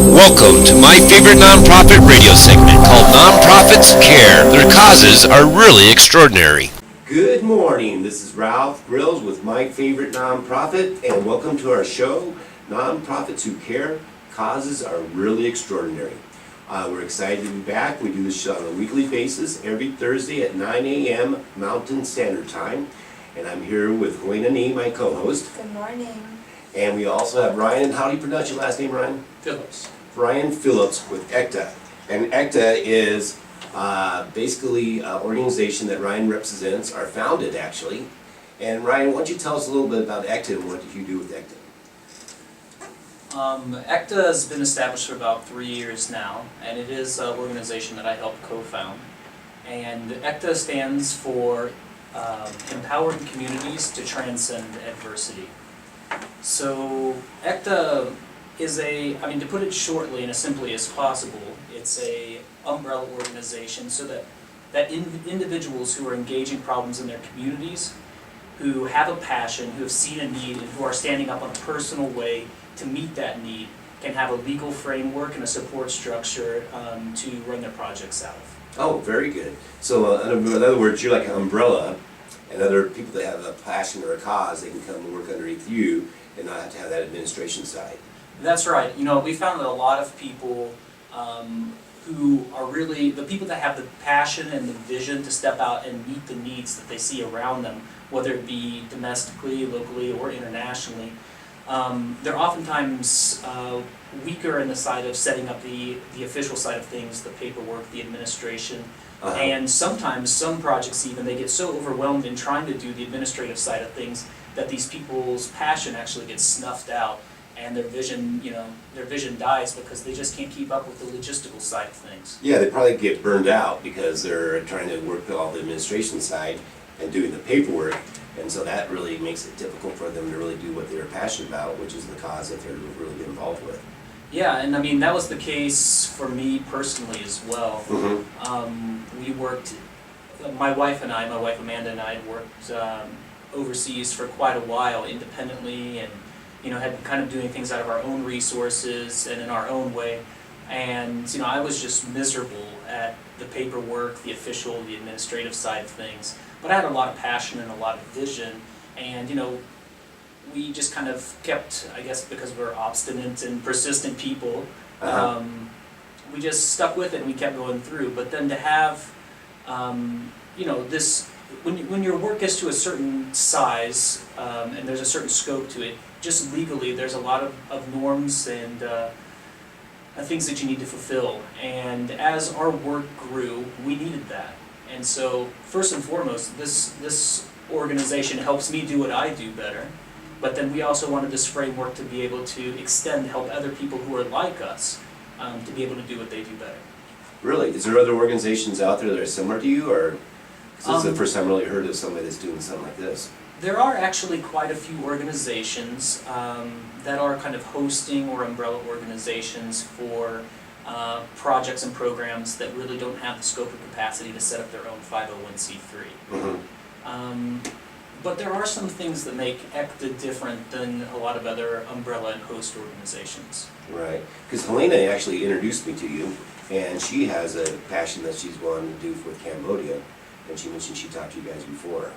Welcome to my favorite nonprofit radio segment called Nonprofits Care. Their causes are really extraordinary. Good morning, this is Ralph Grills with My Favorite Nonprofit, and welcome to our show, Nonprofits Who Care, Causes Are Really Extraordinary. We're excited to be back. We do this show on a weekly basis every Thursday at 9 a.m. Mountain Standard Time, and I'm here with Helena Nee, my co-host. Good morning. And we also have Ryan. How do you pronounce your last name, Ryan? Phillips. Ryan Phillips with ECTA. And ECTA is basically an organization that Ryan represents, or founded actually. And Ryan, why don't you tell us a little bit about ECTA and what did you do with ECTA? ECTA has been established for about 3 years now, and it is an organization that I helped co-found. And ECTA stands for Empowering Communities to Transcend Adversity. So ECTA is to put it shortly and as simply as possible, it's a umbrella organization so that individuals who are engaging problems in their communities, who have a passion, who have seen a need, and who are standing up in a personal way to meet that need, can have a legal framework and a support structure to run their projects out of. Oh, very good. So in other words, you're like an umbrella, and other people that have a passion or a cause, they can come and work underneath you and not have to have that administration side. That's right. You know, we found that a lot of people who are really, the people that have the passion and the vision to step out and meet the needs that they see around them, whether it be domestically, locally, or internationally, they're oftentimes weaker in the side of setting up the official side of things, the paperwork, the administration. And sometimes, some projects even, they get so overwhelmed in trying to do the administrative side of things that these people's passion actually gets snuffed out and their vision dies because they just can't keep up with the logistical side of things. Yeah, they probably get burned out because they're trying to work all the administration side and doing the paperwork, and so that really makes it difficult for them to really do what they're passionate about, which is the cause that they're really involved with. Yeah, and I mean, that was the case for me personally as well. Mm-hmm. We worked, my wife Amanda and I had worked overseas for quite a while independently, and had been kind of doing things out of our own resources and in our own way. And I was just miserable at the paperwork, the official, the administrative side of things. But I had a lot of passion and a lot of vision, and we just kind of kept, I guess because we're obstinate and persistent people, we just stuck with it and we kept going through. But then to have, this, when your work gets to a certain size and there's a certain scope to it, just legally there's a lot of norms and things that you need to fulfill. And as our work grew, we needed that. And so first and foremost, this organization helps me do what I do better. But then we also wanted this framework to be able to extend, help other people who are like us to be able to do what they do better. Really? Is there other organizations out there that are similar to you, or? Because this is the first time I really heard of somebody that's doing something like this. There are actually quite a few organizations that are kind of hosting or umbrella organizations for projects and programs that really don't have the scope or capacity to set up their own 501c3. Mm-hmm. But there are some things that make ECTA different than a lot of other umbrella and host organizations. Right. Because Helena actually introduced me to you, and she has a passion that she's wanting to do with Cambodia, and she mentioned she talked to you guys before.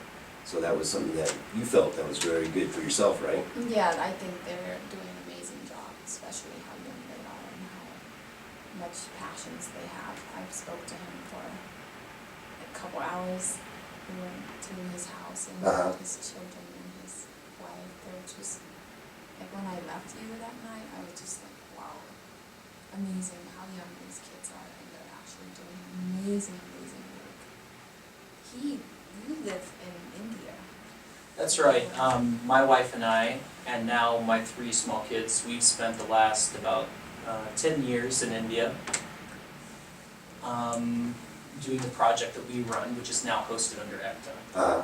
So that was something that you felt that was very good for yourself, right? Yeah, I think they're doing an amazing job, especially how young they are and how much passions they have. I spoke to him for a couple hours. We went to his house and his children and his wife. They're just, like when I left you that night, I was just like, wow, amazing how young these kids are, and they're actually doing amazing work. You live in India. That's right. My wife and I, and now my 3 small kids, we've spent the last about 10 years in India doing the project that we run, which is now hosted under ECTA.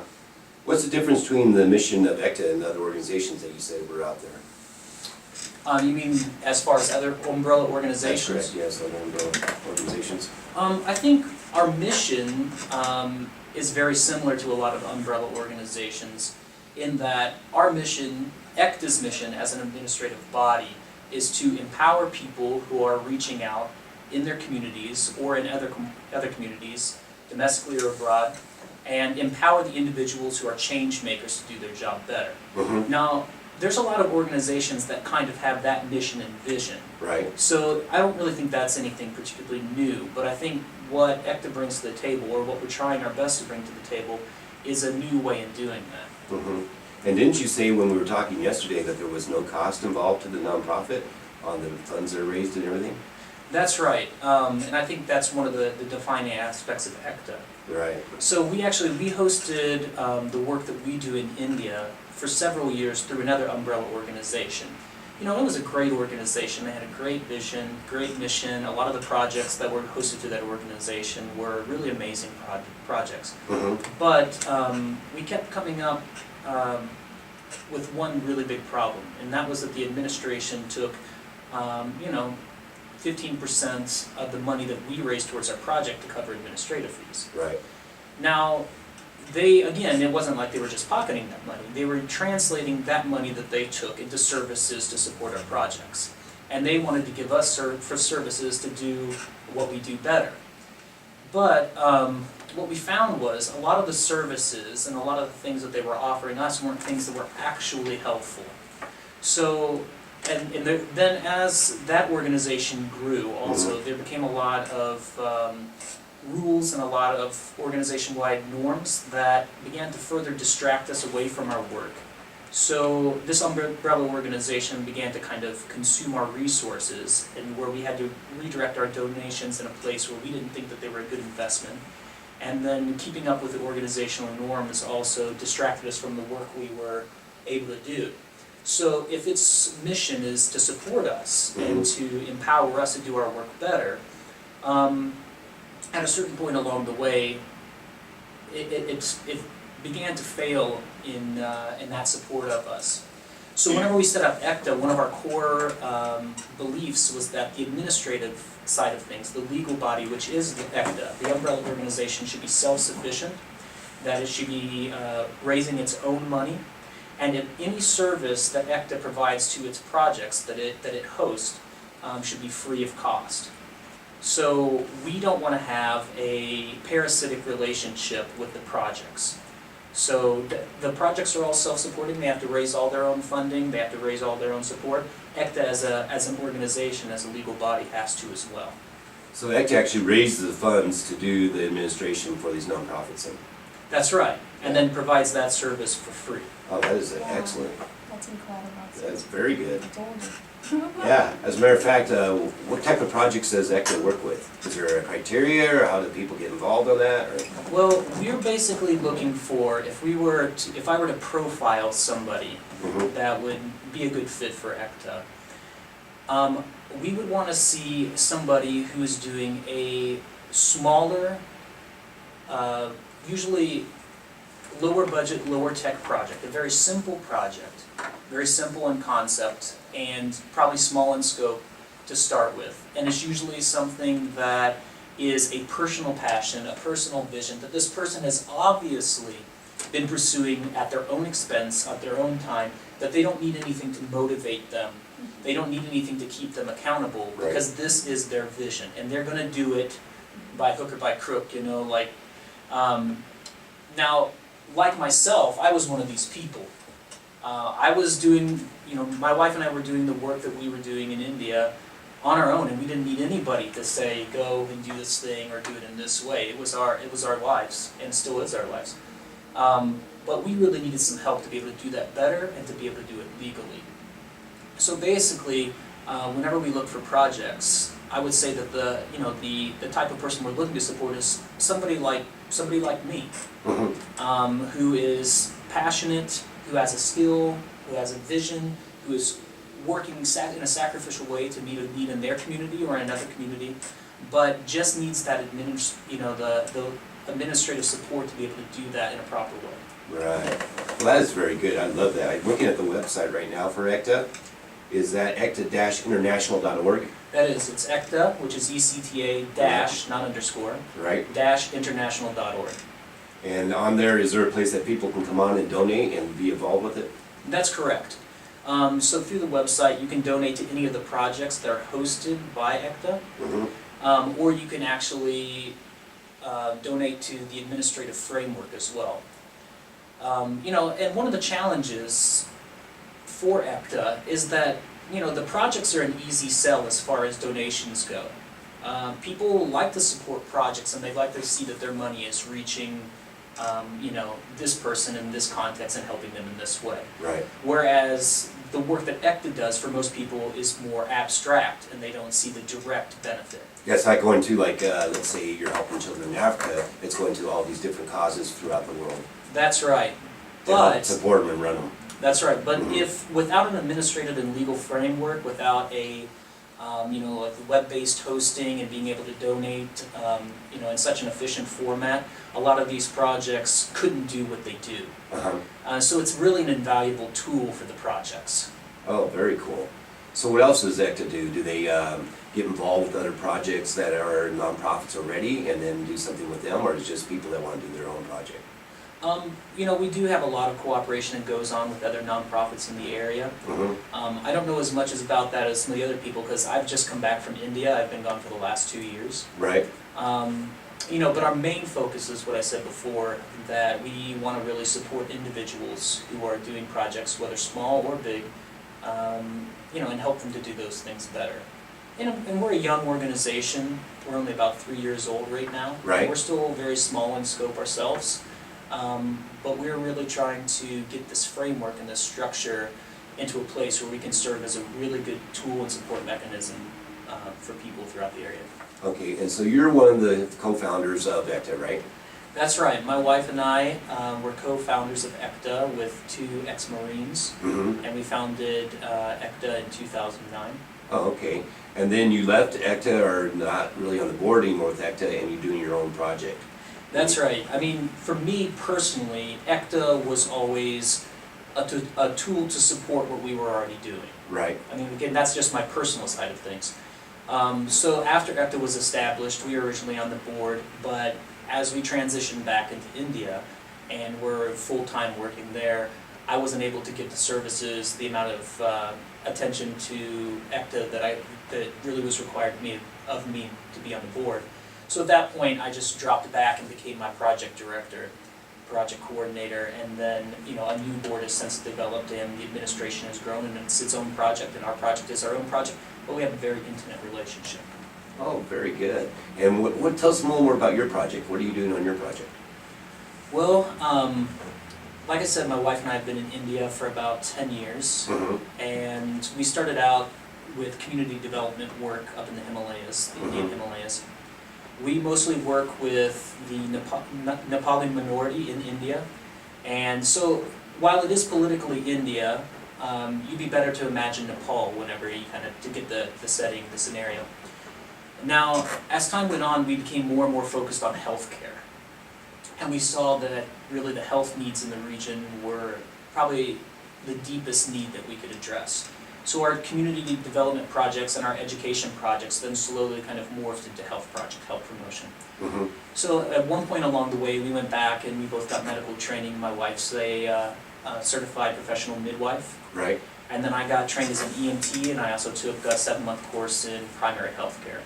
What's the difference between the mission of ECTA and other organizations that you said were out there? You mean as far as other umbrella organizations? That's correct, yes, other umbrella organizations. I think our mission is very similar to a lot of umbrella organizations in that our mission, ECTA's mission as an administrative body, is to empower people who are reaching out in their communities or in other communities, domestically or abroad, and empower the individuals who are change makers to do their job better. Mhm. Now, there's a lot of organizations that kind of have that mission and vision. Right. So I don't really think that's anything particularly new, but I think what ECTA brings to the table, or what we're trying our best to bring to the table, is a new way of doing that. Mhm. And didn't you say when we were talking yesterday that there was no cost involved to the nonprofit on the funds that are raised and everything? That's right, and I think that's one of the defining aspects of ECTA. Right. So we hosted the work that we do in India for several years through another umbrella organization. You know, it was a great organization. They had a great vision, great mission. A lot of the projects that were hosted through that organization were really amazing projects. Mhm. But we kept coming up with one really big problem, and that was that the administration took, 15% of the money that we raised towards our project to cover administrative fees. Right. Now, it wasn't like they were just pocketing that money. They were translating that money that they took into services to support our projects. And they wanted to give us for services to do what we do better. But what we found was a lot of the services and a lot of the things that they were offering us weren't things that were actually helpful. So, then as that organization grew also, there became a lot of rules and a lot of organization-wide norms that began to further distract us away from our work. So this umbrella organization began to kind of consume our resources, and where we had to redirect our donations in a place where we didn't think that they were a good investment. And then keeping up with the organizational norms also distracted us from the work we were able to do. So if its mission is to support us and to empower us to do our work better, at a certain point along the way, it began to fail in that support of us. So whenever we set up ECTA, one of our core beliefs was that the administrative side of things, the legal body, which is the ECTA, the umbrella organization, should be self-sufficient, that it should be raising its own money, and if any service that ECTA provides to its projects that it hosts should be free of cost. So we don't want to have a parasitic relationship with the projects. So the projects are all self-supporting. They have to raise all their own funding. They have to raise all their own support. ECTA as an organization, as a legal body, has to as well. So ECTA actually raises the funds to do the administration for these nonprofits then? That's right, and then provides that service for free. Oh, that is Wow. excellent. That's incredible. That's very good. I told you. Yeah, as a matter of fact, what type of projects does ECTA work with? Is there a criteria, or how do people get involved on that? Or? Well, we're basically looking for, if I were to profile somebody that would be a good fit for ECTA, we would want to see somebody who's doing a smaller, usually lower budget, lower tech project, a very simple project, very simple in concept, and probably small in scope to start with. And it's usually something that is a personal passion, a personal vision that this person has obviously been pursuing at their own expense, at their own time, that they don't need anything to motivate them. They don't need anything to keep them accountable, because this is their vision, and they're going to do it by hook or by crook, you know, like, now, like myself, I was one of these people. I was doing, you know, my wife and I were doing the work that we were doing in India on our own, and we didn't need anybody to say, go and do this thing or do it in this way. It was our lives, and still is our lives. But we really needed some help to be able to do that better and to be able to do it legally. So basically, whenever we look for projects, I would say that the type of person we're looking to support is somebody like me, who is passionate, who has a skill, who has a vision, who is working in a sacrificial way to meet a need in their community or in another community, but just needs that the administrative support to be able to do that in a proper way. Right. Well, that is very good. I love that. I'm looking at the website right now for ECTA. Is that ecta-international.org? That is, it's ECTA, which is ECTA dash, not underscore, Right. dash international.org. And on there, is there a place that people can come on and donate and be involved with it? That's correct. So through the website, you can donate to any of the projects that are hosted by ECTA, or you can actually donate to the administrative framework as well. And one of the challenges for ECTA is that, the projects are an easy sell as far as donations go. People like to support projects and they like to see that their money is reaching, this person in this context and helping them in this way. Right. Whereas the work that ECTA does for most people is more abstract and they don't see the direct benefit. Yeah, it's not going to let's say you're helping children in Africa, it's going to all these different causes throughout the world. That's right. To help But support them and run them. that's right. But if without an administrative and legal framework, without a like web-based hosting and being able to donate, in such an efficient format, a lot of these projects couldn't do what they do. So it's really an invaluable tool for the projects. Oh, very cool. So what else does ECTA do? Do they get involved with other projects that are nonprofits already and then do something with them, or is it just people that want to do their own project? We do have a lot of cooperation that goes on with other nonprofits in the area. I don't know as much about that as some of the other people because I've just come back from India. I've been gone for the last 2 years. Right. But our main focus is what I said before, that we want to really support individuals who are doing projects, whether small or big, and help them to do those things better. And we're a young organization. We're only about 3 years old right now. Right. We're still very small in scope ourselves. But we're really trying to get this framework and this structure into a place where we can serve as a really good tool and support mechanism for people throughout the area. Okay, and so you're one of the co-founders of ECTA, right? That's right. My wife and I were co-founders of ECTA with 2 ex-Marines, and we founded ECTA in 2009. Oh, okay. And then you left ECTA, or not really on the board anymore with ECTA, and you're doing your own project. That's right. I mean, for me personally, ECTA was always a tool to support what we were already doing. Right. I mean, again, that's just my personal side of things. So after ECTA was established, we were originally on the board, but as we transitioned back into India and were full-time working there, I wasn't able to give the services the amount of attention to ECTA that really was required of me to be on the board. So at that point, I just dropped back and became my project director, project coordinator, and then a new board has since developed and the administration has grown and it's its own project and our project is our own project, but we have a very intimate relationship. Oh, very good. And what tell us a little more about your project. What are you doing on your project? Well, like I said, my wife and I have been in India for about 10 years, and we started out with community development work up in the Himalayas, the Indian Himalayas. We mostly work with the Nepali minority in India, and so while it is politically India, you'd be better to imagine Nepal whenever you to get the setting, the scenario. Now, as time went on, we became more and more focused on healthcare, and we saw that really the health needs in the region were probably the deepest need that we could address. So our community development projects and our education projects then slowly morphed into health project, health promotion. So at one point along the way, we went back and we both got medical training. My wife's a certified professional midwife. Right. And then I got trained as an EMT, and I also took a 7-month course in primary health care.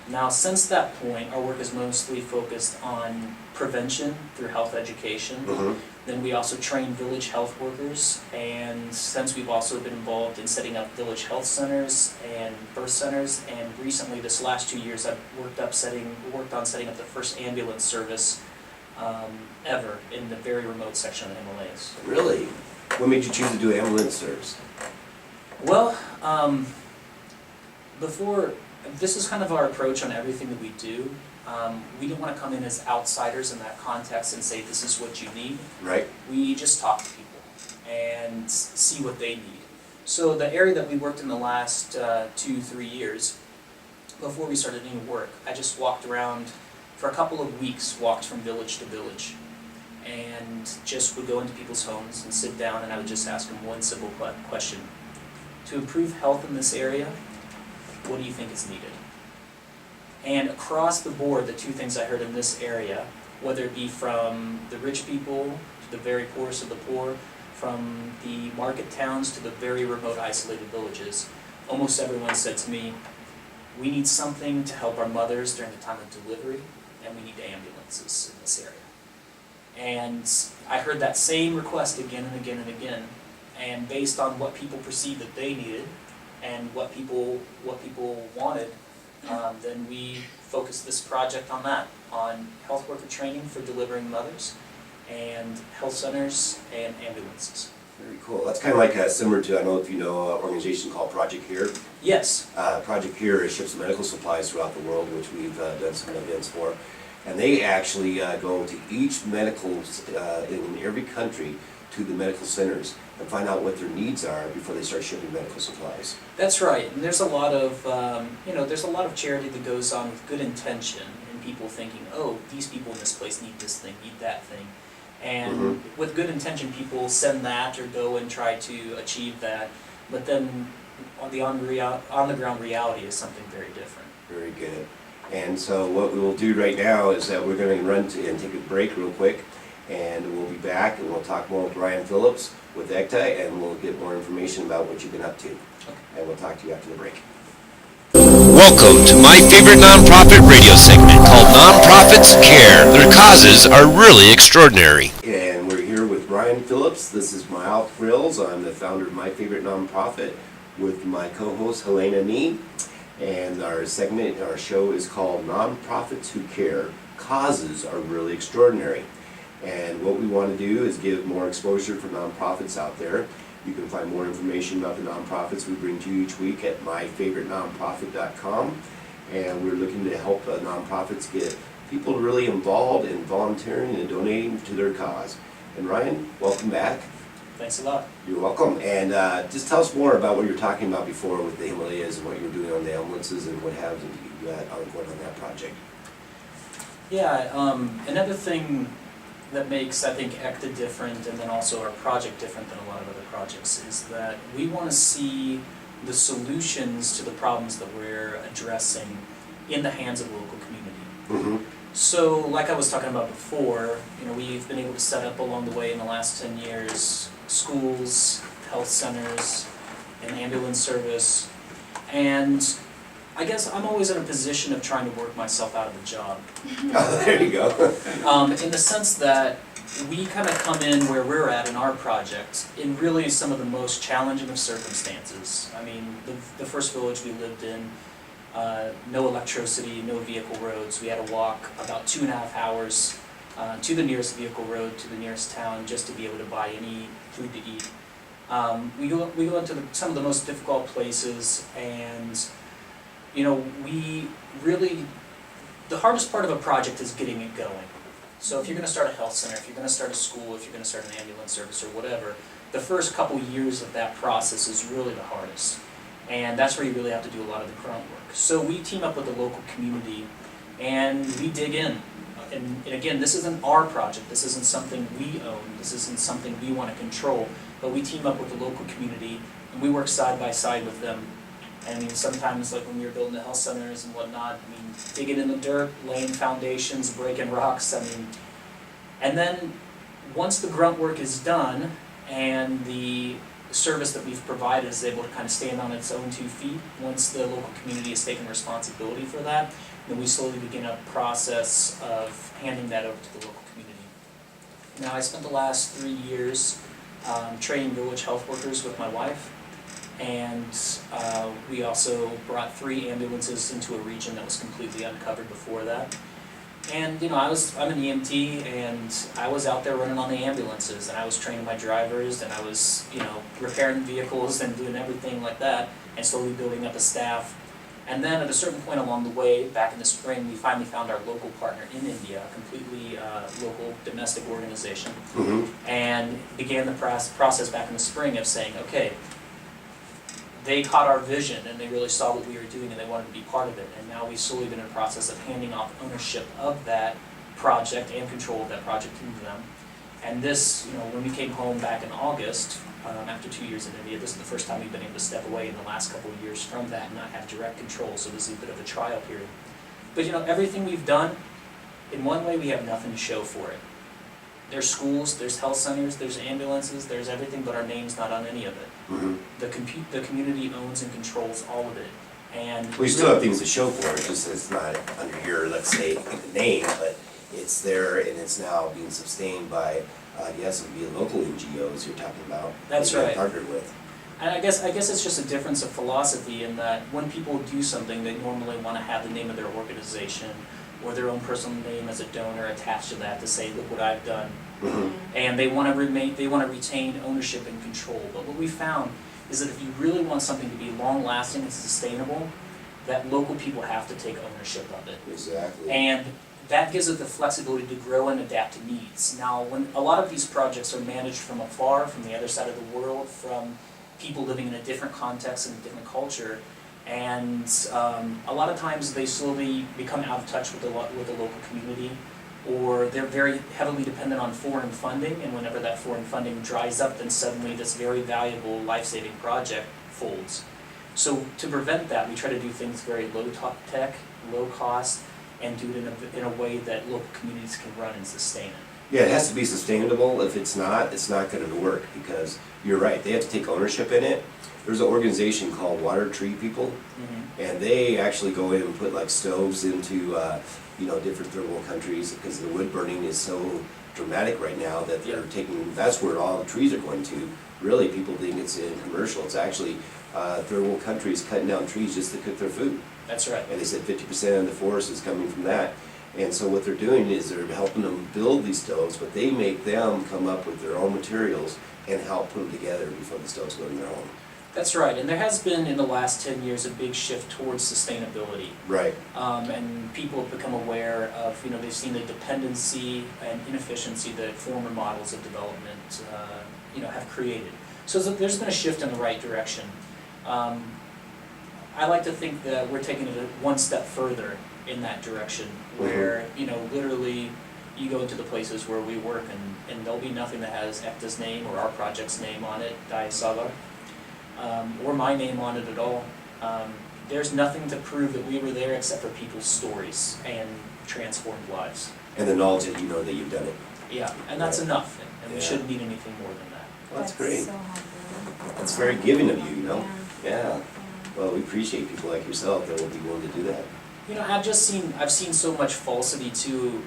Now, since that point, our work is mostly focused on prevention through health education. Then we also train village health workers, and since we've also been involved in setting up village health centers and birth centers, and recently, this last 2 years, I've worked on setting up the first ambulance service ever in the very remote section of the Himalayas. Really? What made you choose to do ambulance service? Well, this is our approach on everything that we do. We didn't want to come in as outsiders in that context and say this is what you need. Right. We just talk to people and see what they need. So the area that we worked in the last 2-3 years, before we started any work, I just walked around for a couple of weeks, walked from village to village, and just would go into people's homes and sit down, and I would just ask them one simple question. To improve health in this area, what do you think is needed? And across the board, the 2 things I heard in this area, whether it be from the rich people to the very poorest of the poor, from the market towns to the very remote isolated villages, almost everyone said to me, we need something to help our mothers during the time of delivery, and we need ambulances in this area. And I heard that same request again and again and again, and based on what people perceived that they needed and what people wanted, then we focused this project on that, on health worker training for delivering mothers, and health centers and ambulances. Very cool. That's kind of like similar to, I don't know if you know, an organization called Project Here. Yes. Project Here ships medical supplies throughout the world, which we've done some events for. And they actually go to each medical, in every country, to the medical centers and find out what their needs are before they start shipping medical supplies. That's right. And there's a lot of, there's a lot of charity that goes on with good intention and people thinking, oh, these people in this place need this thing, need that thing. And with good intention, people send that or go and try to achieve that. But then on the ground reality is something very different. Very good. And so what we will do right now is that we're going to run and take a break real quick, and we'll be back and we'll talk more with Ryan Phillips with ECTA, and we'll get more information about what you've been up to. Okay. And we'll talk to you after the break. Welcome to my favorite nonprofit radio segment called Nonprofits Care. Their causes are really extraordinary. And we're here with Ryan Phillips. This is Ralph Grills. I'm the founder of My Favorite Nonprofit with my co-host Helena Nee. And our show is called Nonprofits Who Care. Causes are really extraordinary. And what we want to do is give more exposure for nonprofits out there. You can find more information about the nonprofits we bring to you each week at myfavoriteenonprofit.com. And we're looking to help nonprofits get people really involved in volunteering and donating to their cause. And Ryan, welcome back. Thanks a lot. You're welcome. And just tell us more about what you were talking about before with the Himalayas and what you were doing on the ambulances and what have you got ongoing on that project. Yeah, another thing that makes, I think, ECTA different and then also our project different than a lot of other projects is that we want to see the solutions to the problems that we're addressing in the hands of the local community. So, like I was talking about before, we've been able to set up along the way in the last 10 years schools, health centers, an ambulance service, and I guess I'm always in a position of trying to work myself out of the job. Oh, there you go. In the sense that we kind of come in where we're at in our project in really some of the most challenging of circumstances. I mean, the first village we lived in, no electricity, no vehicle roads. We had to walk about 2.5 hours to the nearest vehicle road, to the nearest town, just to be able to buy any food to eat. We go into some of the most difficult places, and we really, the hardest part of a project is getting it going. So if you're going to start a health center, if you're going to start a school, if you're going to start an ambulance service or whatever, the first couple years of that process is really the hardest. And that's where you really have to do a lot of the grunt work. So we team up with the local community and we dig in. And again, this isn't our project, this isn't something we own, this isn't something we want to control, but we team up with the local community and we work side by side with them. And I mean, sometimes like when we were building the health centers and whatnot, I mean, digging in the dirt, laying foundations, breaking rocks, I mean, and then once the grunt work is done and the service that we've provided is able to kind of stand on its own 2 feet, once the local community has taken responsibility for that, then we slowly begin a process of handing that over to the local community. Now, I spent the last 3 years training village health workers with my wife, and we also brought 3 ambulances into a region that was completely uncovered before that. And I'm an EMT, and I was out there running on the ambulances, and I was training my drivers, and I was repairing vehicles and doing everything like that, and slowly building up a staff. And then at a certain point along the way, back in the spring, we finally found our local partner in India, a completely local domestic organization, and began the process back in the spring of saying, okay, they caught our vision and they really saw what we were doing and they wanted to be part of it. And now we've slowly been in the process of handing off ownership of that project and control of that project to them. And this, when we came home back in August, after 2 years in India, this is the first time we've been able to step away in the last couple of years from that and not have direct control, so this is a bit of a trial period. But everything we've done, in one way we have nothing to show for it. There's schools, there's health centers, there's ambulances, there's everything, but our name's not on any of it. Mm-hmm. The community owns and controls all of it, and. We still have things to show for it, just it's not under your, let's say, name, but it's there and it's now being sustained by, yes, it would be local NGOs you're talking about. That's that you're right. partnered with. And I guess it's just a difference of philosophy in that when people do something, they normally want to have the name of their organization or their own personal name as a donor attached to that to say, look what I've done. Mm-hmm. And they want to retain ownership and control. But what we found is that if you really want something to be long-lasting and sustainable, that local people have to take ownership of it. Exactly. And that gives it the flexibility to grow and adapt to needs. Now, when a lot of these projects are managed from afar, from the other side of the world, from people living in a different context and a different culture, and a lot of times they slowly become out of touch with the local community, or they're very heavily dependent on foreign funding, and whenever that foreign funding dries up, then suddenly this very valuable life-saving project folds. So to prevent that, we try to do things very low-tech, low-cost, and do it in a way that local communities can run and sustain it. Yeah, it has to be sustainable. If it's not going to work, because you're right, they have to take ownership in it. There's an organization called Water Tree People, and they actually go in and put like stoves into different third world countries, because the wood burning is so dramatic right now that they're taking, that's where all the trees are going to. Really, people think it's in commercial. It's actually third world countries cutting down trees just to cook their food. That's right. And they said 50% of the forest is coming from that. And so what they're doing is they're helping them build these stoves, but they make them come up with their own materials and help put them together before the stoves go in their home. That's right, and there has been in the last 10 years a big shift towards sustainability. Right. And people have become aware of, they've seen the dependency and inefficiency that former models of development, have created. So there's been a shift in the right direction. I like to think that we're taking it one step further in that direction, where, literally you go into the places where we work and there'll be nothing that has ECTA's name or our project's name on it, Diasala, or my name on it at all. There's nothing to prove that we were there except for people's stories and transformed lives. And the knowledge that you know that you've done it. Yeah, and that's enough, and we Yeah. shouldn't need anything more than that. Well, that's great. So helpful. That's very giving of you, Yeah. Yeah. Well, we appreciate people like yourself that will be willing to do that. I've seen so much falsity too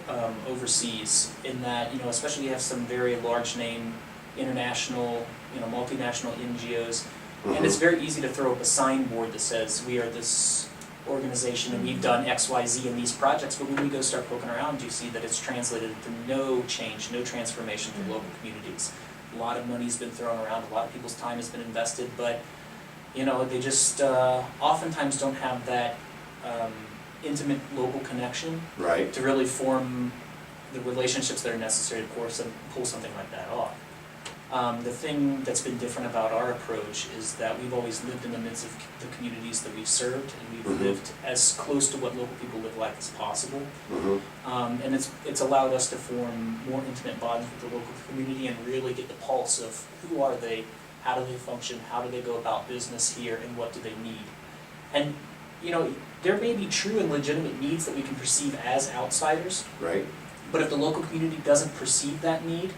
overseas in that, especially you have some very large name international, multinational NGOs, and it's very easy to throw up a signboard that says we are this organization and we've done X, Y, Z in these projects, but when you go start poking around, you see that it's translated to no change, no transformation for local communities. A lot of money's been thrown around, a lot of people's time has been invested, but they just oftentimes don't have that intimate local connection Right. to really form the relationships that are necessary to pull something like that off. The thing that's been different about our approach is that we've always lived in the midst of the communities that we've served, and we've lived as close to what local people live like as possible. And it's allowed us to form more intimate bonds with the local community and really get the pulse of who are they, how do they function, how do they go about business here, and what do they need. And there may be true and legitimate needs that we can perceive as outsiders, Right. but if the local community doesn't perceive that need,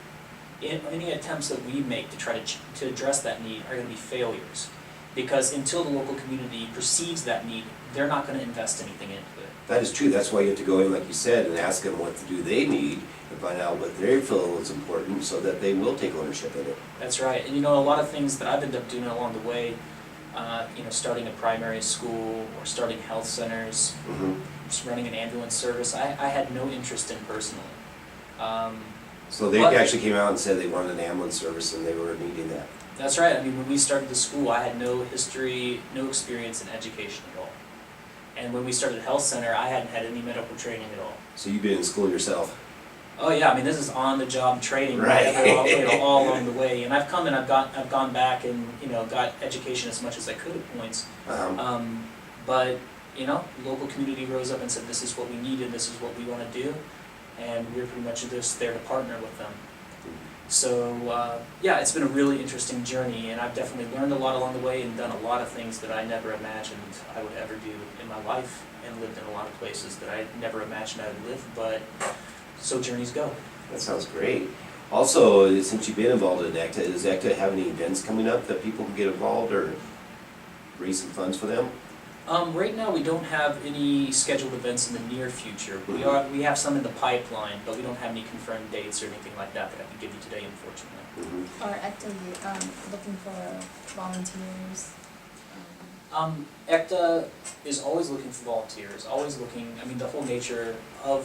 any attempts that we make to try to address that need are going to be failures. Because until the local community perceives that need, they're not going to invest anything into it. That is true. That's why you have to go in, like you said, and ask them what they need and find out what they feel is important so that they will take ownership in it. That's right. And a lot of things that I've ended up doing along the way, starting a primary school or starting health centers, just running an ambulance service, I had no interest in personally. So they But- actually came out and said they wanted an ambulance service and they were needing that. That's right. When we started the school, I had no history, no experience in education at all. And when we started health center, I hadn't had any medical training at all. So you've been in school yourself. Oh yeah, this is on-the-job training, Right. all along the way. And I've gone back and got education as much as I could at points. But local community rose up and said, this is what we need and this is what we want to do, and we're pretty much just there to partner with them. So it's been a really interesting journey, and I've definitely learned a lot along the way and done a lot of things that I never imagined I would ever do in my life, and lived in a lot of places that I never imagined I would live, but so journeys go. That sounds great. Also, since you've been involved in ACTA, does ACTA have any events coming up that people can get involved or raise some funds for them? Right now, we don't have any scheduled events in the near future. We have some in the pipeline, but we don't have any confirmed dates or anything like that that I can give you today, unfortunately. Or actively looking for volunteers. ECTA is always looking for volunteers, always looking, I mean, the whole nature of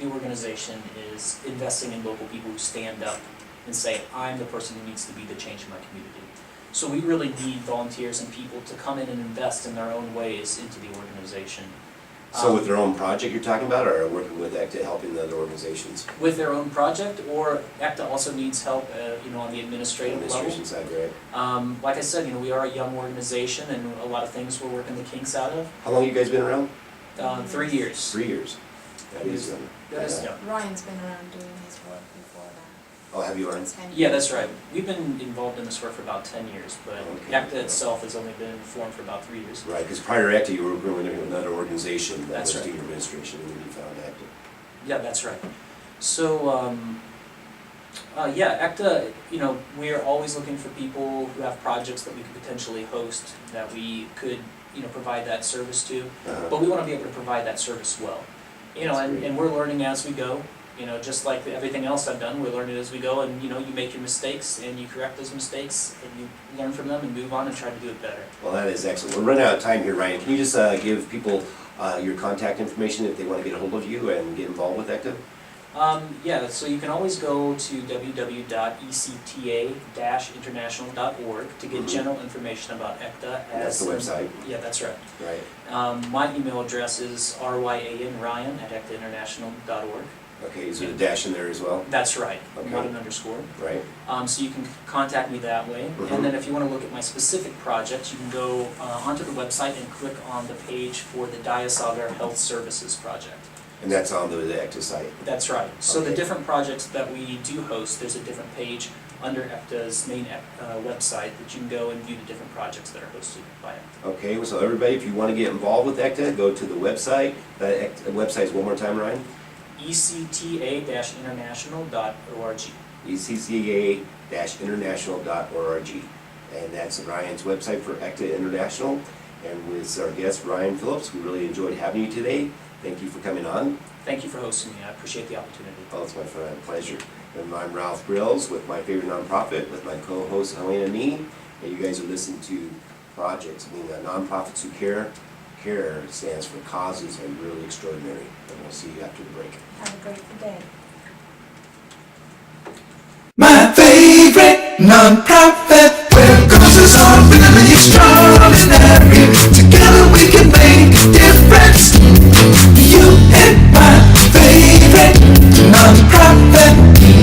the organization is investing in local people who stand up and say, I'm the person who needs to be the change in my community. So we really need volunteers and people to come in and invest in their own ways into the organization. So with their own project you're talking about, or working with ACTA helping the other organizations? With their own project, or ECTA also needs help, on the administrative level. Administration side, right? Like I said, we are a young organization, and a lot of things we're working the kinks out of. How long have you guys been around? 3 years. 3 years. That is young. That is young. Ryan's been around doing his work before that. Oh, have you, Ryan? 10 Yeah, years. that's right. We've been involved in this work for about 10 years, but Okay. ECTA itself has only been formed for about 3 years. Right, because prior to ACTA, you were working with another organization that That's was right. doing administration, and then you found ACTA. Yeah, that's right. So, ECTA, we are always looking for people who have projects that we could potentially host, that we could, provide that service to. But we want to be able to provide that service well. And we're learning as we go. Just like everything else I've done, we're learning as we go, and you make your mistakes and you correct those mistakes and you learn from them and move on and try to do it better. Well, that is excellent. We're running out of time here, Ryan. Can you just give people your contact information if they want to get a hold of you and get involved with ACTA? So you can always go to www.ecta-international.org to get general information about ECTA. That's the website. Yeah, that's right. Right. My email address is ryanryan@ectainternational.org. Okay, is there a dash in there as well? That's right, Okay. not an underscore. Right. So you can contact me that way. And then if you want to look at my specific projects, you can go onto the website and click on the page for the Diasaga Health Services project. And that's on the ACTA site. That's right. So the Okay. different projects that we do host, there's a different page under ECTA's main website that you can go and view the different projects that are hosted by ECTA. Okay, so everybody, if you want to get involved with ACTA, go to the website. The website is one more time, Ryan? ecta-international.org. ecca-international.org. And that's Ryan's website for ACTA International. And with our guest, Ryan Phillips, we really enjoyed having you today. Thank you for coming on. Thank you for hosting me. I appreciate the opportunity. Oh, it's my pleasure. And I'm Ralph Grills with My Favorite Nonprofit with my co-host Helena Nee. And you guys are listening to Projects, nonprofits who care. CARE stands for Causes Are Really Extraordinary. And we'll see you after the break. Have a grateful day. My favorite non-profit, where causes are really extraordinary. Together we can make a difference. You and my favorite non-profit,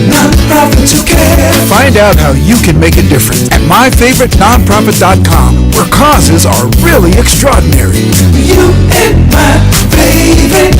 non-profits who care. Find out how you can make a difference at myfavouritenonprofit.com, where causes are really extraordinary. You and my favorite